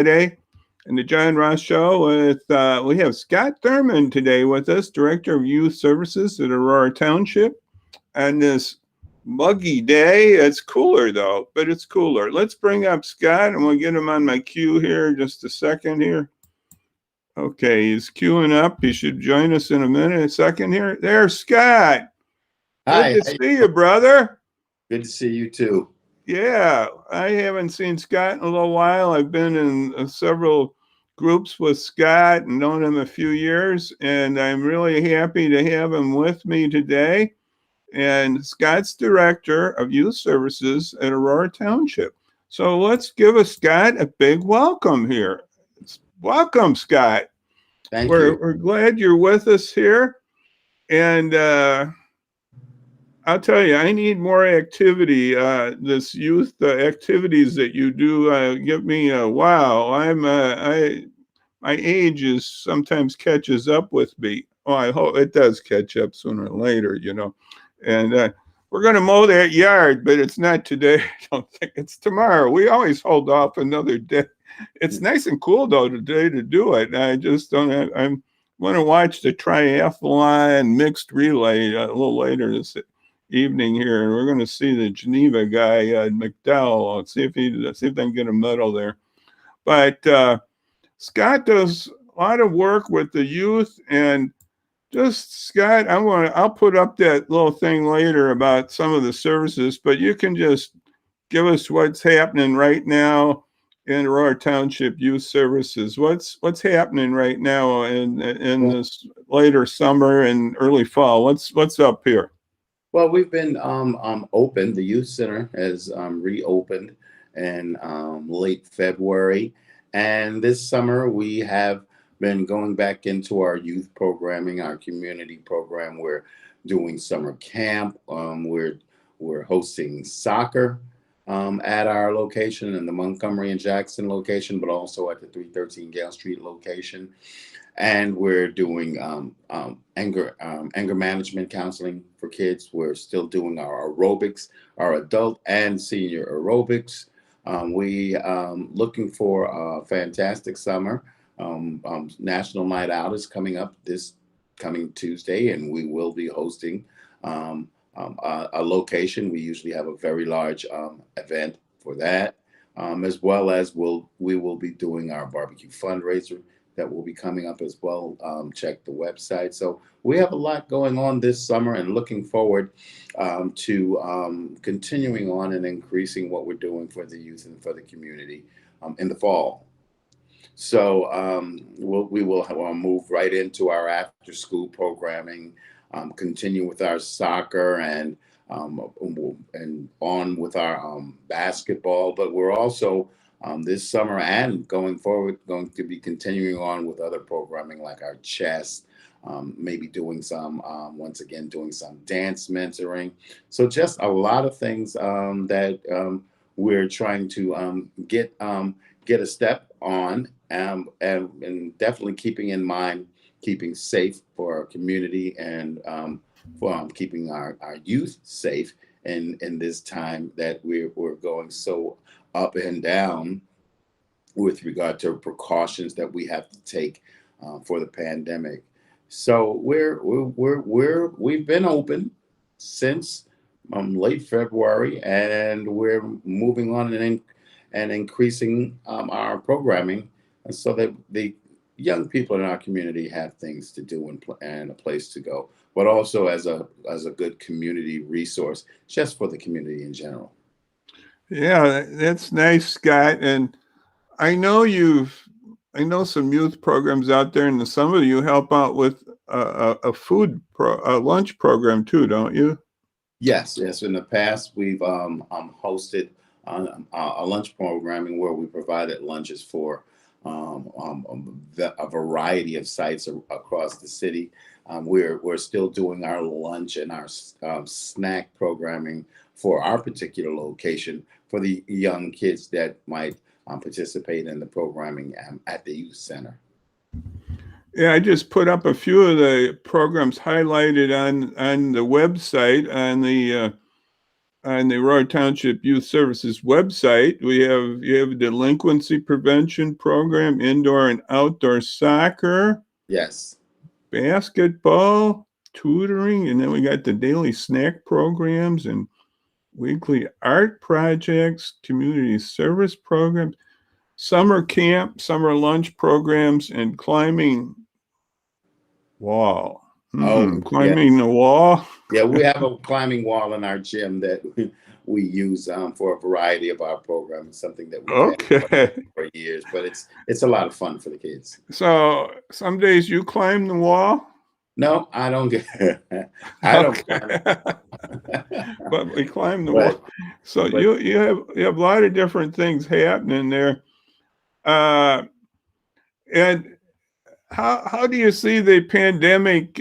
Friday and the John Ross Show with we have Scot Thurman today with us, Director of Youth Services at Aurora Township. On this muggy day, it's cooler though, but it's cooler. Let's bring up Scott and we'll get him on my queue here in just a second here. Okay, he's queuing up. He should join us in a second here. There's Scott. Good Hi, to see you, brother. good to see you too. Yeah, I haven't seen Scott in a little while. I've been in several groups with Scott and known him a few years, and I'm really happy to have him with me today. And Scott's Director of Youth Services at Aurora Township. So let's give Scott a big welcome here. Welcome, Scott. Thank you. We're glad you're with us here. And I'll tell you, I need more activity. This youth activities that you do give me a wow. My age is sometimes catches up with me. Oh, I hope it does catch up sooner or later, you know. And we're going to mow that yard, but it's not today. I don't think it's tomorrow. We always hold off another day. It's nice and cool though today to do it. I just don't. I want to watch the triathlon mixed relay a little later this evening here, and we're going to see the Geneva guy McDowell. Let's see if they can get a medal there. But Scott does a lot of work with the youth, and just Scott, I'll put up that little thing later about some of the services, but you can just give us what's happening right now in Aurora Township Youth Services. What's happening right now in this later summer and early fall? What's up here? Well, we've been open. The youth center has reopened in late February, and this summer we have been going back into our youth programming, our community program. We're doing summer camp. We're hosting soccer at our location in the Montgomery and Jackson location, but also at the 313 Gale Street location. And we're doing anger management counseling for kids. We're still doing our aerobics, our adult and senior aerobics. We looking for a fantastic summer. National Night Out is coming up this coming Tuesday, and we will be hosting a location. We usually have a very large event for that, as well as we will be doing our barbecue fundraiser that will be coming up as well. Check the website. So we have a lot going on this summer, and looking forward to continuing on and increasing what we're doing for the youth and for the community in the fall. So we will move right into our after school programming, continue with our soccer and on with our basketball. But we're also this summer and going forward going to be continuing on with other programming like our chess, maybe doing some once again doing some dance mentoring. So just a lot of things that we're trying to get a step on, and definitely keeping in mind keeping safe for our community and for keeping our youth safe in this time that we're going so up and down with regard to precautions that we have to take for the pandemic. So we've been open since late February, and we're moving on and increasing our programming so that the young people in our community have things to do and a place to go, but also as a good community resource just for the community in general. Yeah, that's nice, Scott. And I know I know some youth programs out there, and some of you help out with a lunch program too, don't you? Yes. In the past, we've hosted a lunch programming where we provided lunches for a variety of sites across the city. We're still doing our lunch and our snack programming for our particular location for the young kids that might participate in the programming at the youth center. Yeah, I just put up a few of the programs highlighted on the website on the on the Aurora Township Youth Services website. You have a delinquency prevention program, indoor and outdoor soccer, Yes. basketball, tutoring, and then we got the daily snack programs and weekly art projects, community service programs, summer camp, summer lunch programs, and climbing wall. Oh, yeah. Climbing the wall. Yeah, we have a climbing wall in our gym that we use for a variety of our programs, something that we've had Okay. for years, but it's a lot of fun for the kids. So some days you climb the wall. No, I don't get I don't climb Okay. But we climb the but wall. So but you have a lot of different things happening there. Uh, and how do you see the pandemic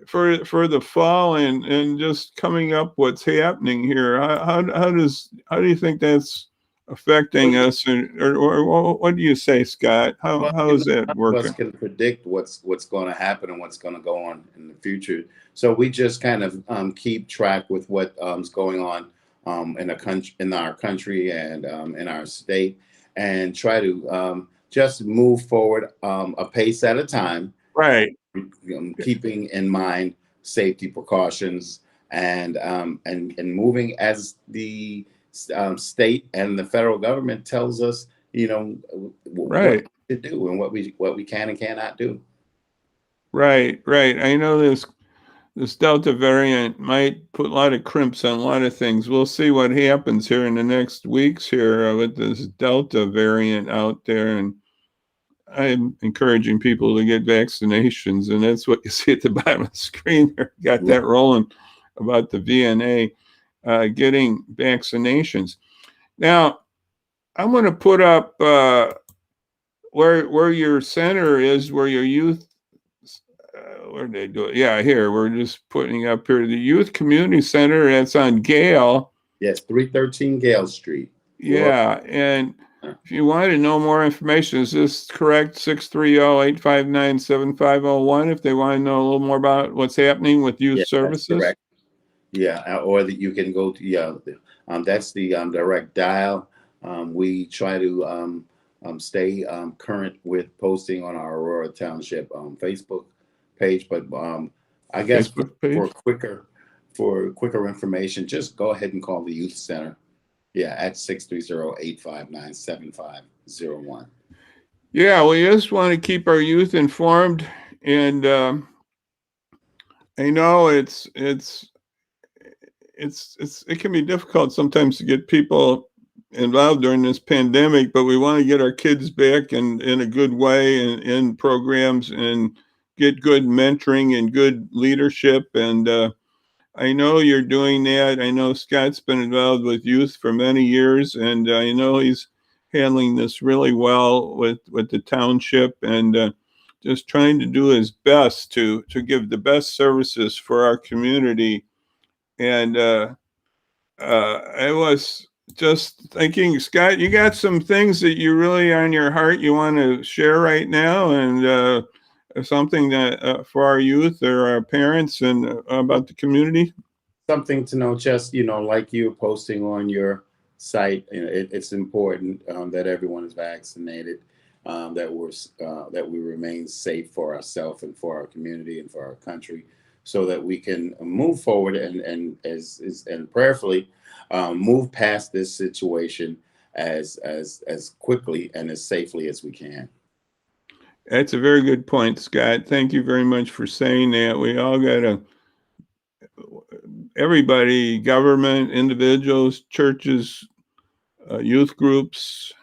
for the fall and just coming up what's happening here? How do you think that's affecting us, or what do you say, Scott? well, How is that none of us working? can predict what's going to happen and what's going to go on in the future. So we just kind of keep track with what's going on in our country and in our state, and try to just move forward a pace at a time, Right, keeping in mind safety precautions and moving as the state and the federal government tells us, what right, to do and what we can and cannot do. right. I know this Delta variant might put a lot of crimps on a lot of things. We'll see what happens here in the next weeks here with this Delta variant out there, and I'm encouraging people to get vaccinations, and that's what you see at the bottom of the screen there. Got Right. that rolling about the VNA getting vaccinations. Now, I'm going to put up where your center is, where your youth. Where did they do it? Yeah, here we're just putting up here the Youth Community Center. That's on Gale. Yes, 313 Gale Street. Aurora. Yeah, and if you want to know more information, is this correct? 630-859-7501 if they want to know a little more about what's happening with youth Yeah, that's services. correct. Yeah, or that you can go to, that's the direct dial. We try to stay current with posting on our Aurora Township Facebook page, but I guess Facebook for page. quicker information, just go ahead and call the Youth Center. Yeah, at 630-859-7501. Yeah, we just want to keep our youth informed, and I know it can be difficult sometimes to get people involved during this pandemic, but we want to get our kids back in a good way in programs and get good mentoring and good leadership. And I know you're doing that. I know Scott's been involved with youth for many years, and I know he's handling this really well with the township and just trying to do his best to give the best services for our community. And I was just thinking, Scott, you got some things that you really on your heart you want to share right now, and something that for our youth or our parents and about the community. Something to know, just like you're posting on your site, it's important that everyone is vaccinated, that we remain safe for ourselves and for our community and for our country, so that we can move forward and prayerfully move past this situation as quickly and as safely as we can. That's a very good point, Scott. Thank you very much for saying that. We all got to, everybody, government, individuals, churches, youth groups,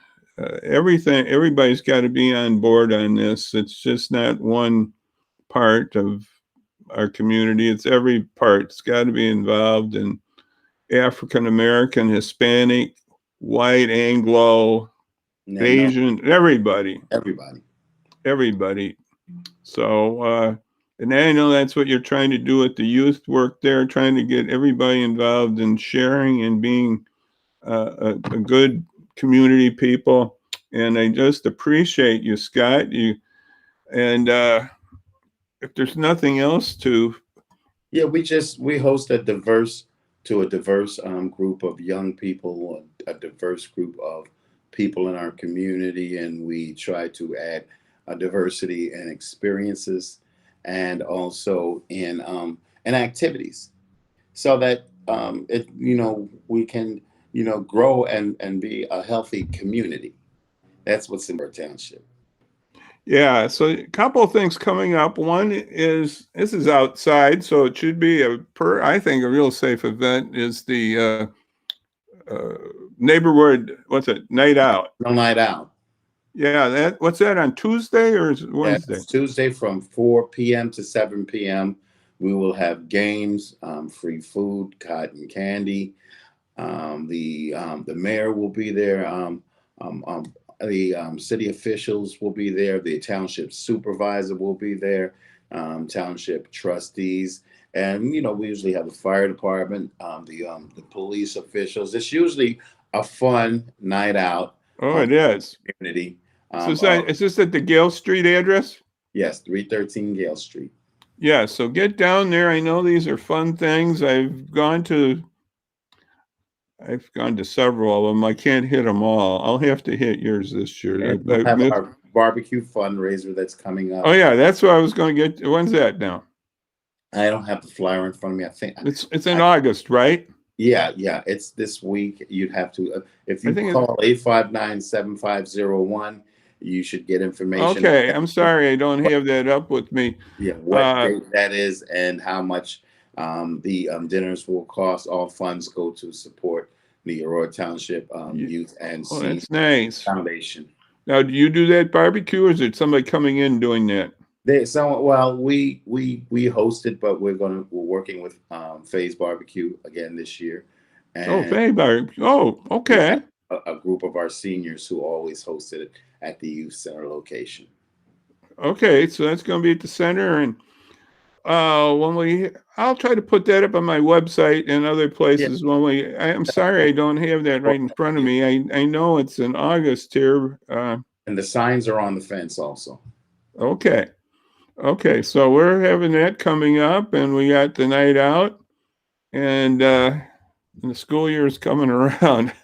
everything, everybody's got to be on board on this. It's just not one part of our community, it's every part. It's got to be involved, in African American, Hispanic, white, Anglo, And Asian, everybody. everybody. So, and I know that's what you're trying to do with the youth work there, trying to get everybody involved in sharing and being a good community people. And I just appreciate you, Scott. And if there's nothing else to, Yeah, we host a diverse to a diverse group of young people, a diverse group of people in our community, and we try to add a diversity in experiences and also in activities, so that we can grow and be a healthy community. That's what's in our township. Yeah, so a couple of things coming up. One is this is outside, so it should be I think a real safe event is the uh, neighborhood, what's it, night out. No night out. Yeah, what's that, on Tuesday or is it Wednesday? That's Tuesday from 4 p.m. to 7 p.m. We will have games, free food, cotton candy. The mayor will be there. The city officials will be there. The township supervisor will be there. Township trustees, and we usually have the fire department, the police officials. It's usually a fun night out. Oh, it is. Community. So is this at the Gale Street address? Yes, 313 Gale Street. Yeah, so get down there. I know these are fun things. I've gone to several of them. I can't hit them all. I'll have to hit yours this year. And we'll have our barbecue fundraiser that's coming up. Oh yeah, that's what I was going to get. When's that now? I don't have the flyer in front of me. I think it's in August, right? Yeah, it's this week. You'd have to if you call 859-7501, you should get information. Okay, I'm sorry I don't have that up with me. Yeah, what date that is and how much the dinners will cost. All funds go to support the Aurora Township Youth and Senior that's nice. Foundation. Now, do you do that barbecue, or is it somebody coming in doing that? We host it, but we're working with Faye's Barbecue again this year. And Faye Barbecue. Oh, okay. A group of our seniors who always hosted it at the youth center location. Okay, so that's going to be at the center, and I'll try to put that up on my website and other places. Yeah. I'm sorry I don't have that right in front of me. I know it's in August here. And the signs are on the fence also. Okay, so we're having that coming up, and we got the night out, and the school year is coming around.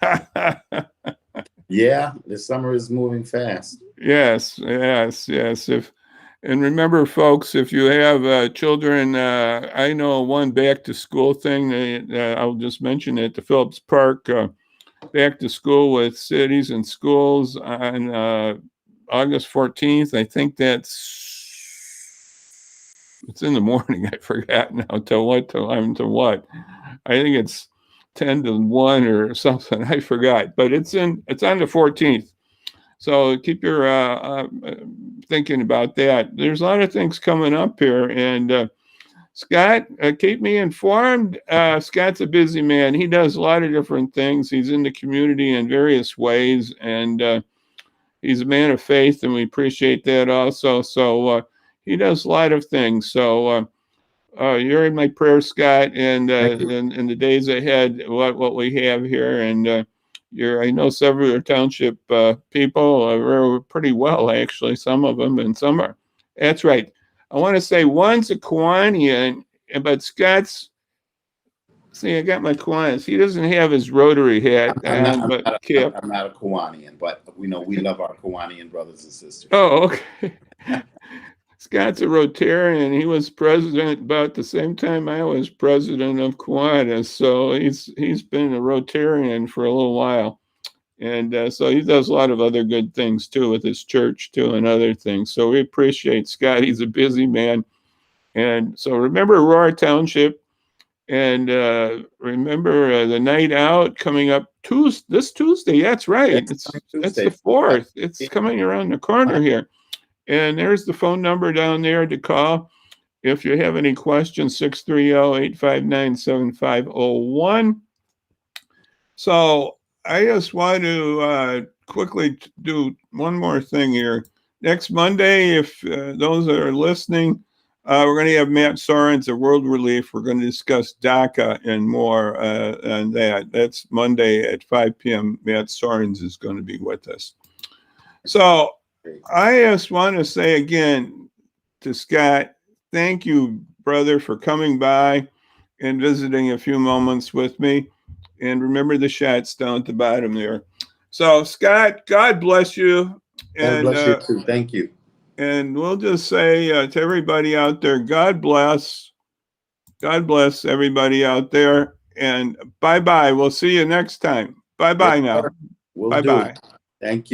Yeah, the summer is moving fast. Yes. And remember, folks, if you have children, I know one back to school thing. I'll just mention it. The Phillips Park back to school with cities and schools on August 14th. I think it's in the morning. I forgot now to what time to what. I think it's 10 to 1 or something. I forgot, but it's on the 14th. So keep your thinking about that. There's a lot of things coming up here, and Scott, keep me informed. Scott's a busy man. He does a lot of different things. He's in the community in various ways, and he's a man of faith, and we appreciate that also. So he does a lot of things. So you're in my prayers, Scott, and in the days ahead, what we have here, and I know several of your township people are pretty well, actually, some of them, and some are. That's right. I want to say one's a Kiwanian, but Scott's. See, I got my Kiwanians. He doesn't have his Rotary hat. I'm not a Kiwanian, but we love our Kiwanian brothers and sisters. Oh, okay. Scott's a Rotarian. He was president about the same time I was president of Kiwanis. So he's been a Rotarian for a little while. And so he does a lot of other good things, too, with his church, too, and other things. So we appreciate Scott. He's a busy man. And so remember Aurora Township. And remember the night out coming up this Tuesday. That's right. That's the 4th. It's coming around the corner here. And there's the phone number down there to call if you have any questions, 630-859-7501. So I just want to quickly do one more thing here. Next Monday, if those that are listening, we're going to have Matt Sorens of World Relief. We're going to discuss DACA and more on that. That's Monday at 5 p.m. Matt Sorens is going to be with us. So I just want to say again to Scott, thank you, brother, for coming by and visiting a few moments with me. And remember the shots down at the bottom there. So, Scott, God bless you. God bless you too. Thank you. And we'll just say to everybody out there, God bless. God bless everybody out there. And bye-bye. We'll see you next time. Bye-bye Yes, now. sir. Will do. Bye-bye. Thank you.